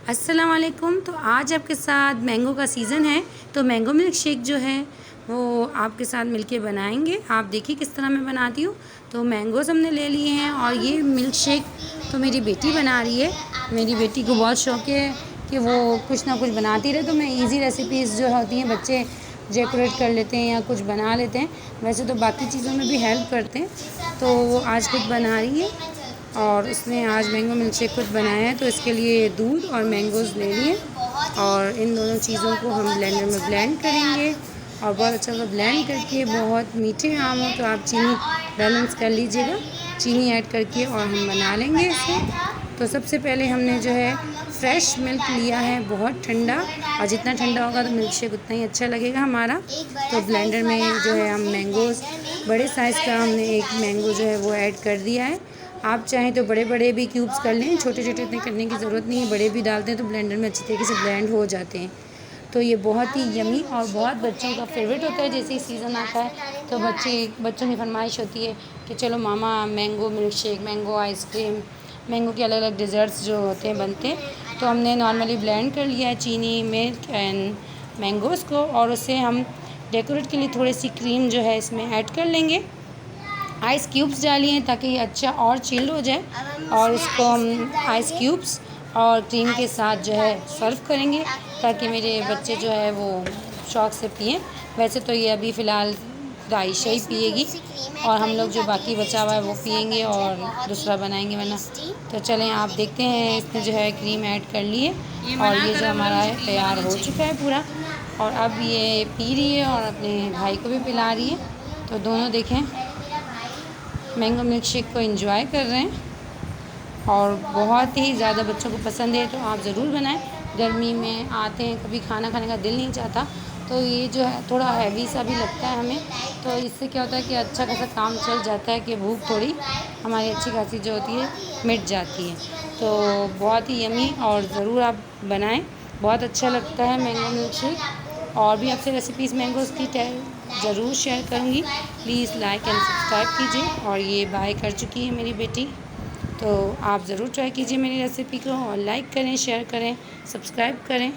अस्सलाम वालेकुम। तो आज आपके साथ मैंगो का सीज़न है, तो मैंगो मिल्क शेक जो है वो आपके साथ मिलके बनाएंगे। आप देखिए किस तरह मैं बनाती हूँ। तो मैंगोज़ हमने ले लिए हैं और ये मिल्क शेक तो मेरी बेटी बना रही है। मेरी बेटी को बहुत शौक़ है कि वो कुछ ना कुछ बनाती रहे, तो मैं इजी रेसिपीज़ जो होती हैं बच्चे डेकोरेट कर लेते हैं या कुछ बना लेते हैं। वैसे तो बाकी चीज़ों में भी हेल्प करते हैं, तो वो आज खुद बना रही है और उसने आज मैंगो मिल्क शेक खुद बनाया है। तो इसके लिए दूध और मैंगोज़ ले लिए और इन दोनों चीज़ों को हम ब्लेंडर में ब्लेंड करेंगे और बहुत अच्छा सा ब्लेंड करके, बहुत मीठे आम हो तो आप चीनी बैलेंस कर लीजिएगा, चीनी ऐड करके और हम बना लेंगे इसे। तो सबसे पहले हमने जो है फ्रेश मिल्क लिया है, बहुत ठंडा, और जितना ठंडा होगा तो मिल्क शेक उतना ही अच्छा लगेगा हमारा। तो ब्लेंडर में जो है हम मैंगोज़, बड़े साइज़ का हमने एक मैंगो जो है वो ऐड कर दिया है। आप चाहें तो बड़े बड़े भी क्यूब्स कर लें, छोटे छोटे इतने करने की ज़रूरत नहीं है, बड़े भी डालते हैं तो ब्लेंडर में अच्छी तरीके से ब्लेंड हो जाते हैं। तो ये बहुत ही यमी और बहुत बच्चों का फेवरेट होता है। जैसे ही सीज़न आता है तो बच्चों की फरमाइश होती है कि चलो मामा mango milk shake, mango ice cream, mango के अलग अलग डिज़र्ट्स जो होते हैं बनते हैं। तो हमने नॉर्मली ब्लेंड कर लिया है चीनी, मिल्क एंड मैंगोज़ को, और उसे हम डेकोरेट के लिए थोड़ी सी क्रीम जो है इसमें ऐड कर लेंगे। आइस क्यूब्स डालिए ताकि ये अच्छा और चिल्ड हो जाए, और इसको हम आइस क्यूब्स और क्रीम के साथ जो है सर्व करेंगे ताकि मेरे बच्चे जो है वो शौक़ से पिएँ। वैसे तो ये अभी फ़िलहाल आयशा ही पिएगी और हम लोग जो बाकी बचा हुआ है वो पिएंगे और दूसरा बनाएंगे वरना। तो चलें आप देखते हैं, इसमें जो है क्रीम ऐड कर लिए और ये जो हमारा है तैयार हो चुका है पूरा, और अब ये पी रही है और अपने भाई को भी पिला रही है। तो दोनों देखें मैंगो मिल्क शेक को एंजॉय कर रहे हैं और बहुत ही ज़्यादा बच्चों को पसंद है। तो आप ज़रूर बनाएं। गर्मी में आते हैं, कभी खाना खाने का दिल नहीं चाहता, तो ये जो है थोड़ा हैवी सा भी लगता है हमें, तो इससे क्या होता है कि अच्छा खासा काम चल जाता है कि भूख थोड़ी हमारी अच्छी खासी जो होती है मिट जाती है। तो बहुत ही यमी और ज़रूर आप बनाएं, बहुत अच्छा लगता है मैंगो मिल्क शेक। और भी आपसे रेसिपीज़ मैंगोज़ की ज़रूर शेयर करूँगी। प्लीज़ लाइक एंड सब्सक्राइब कीजिए। और ये बाय कर चुकी है मेरी बेटी, तो आप ज़रूर ट्राई कीजिए मेरी रेसिपी को और लाइक करें, शेयर करें, सब्सक्राइब करें।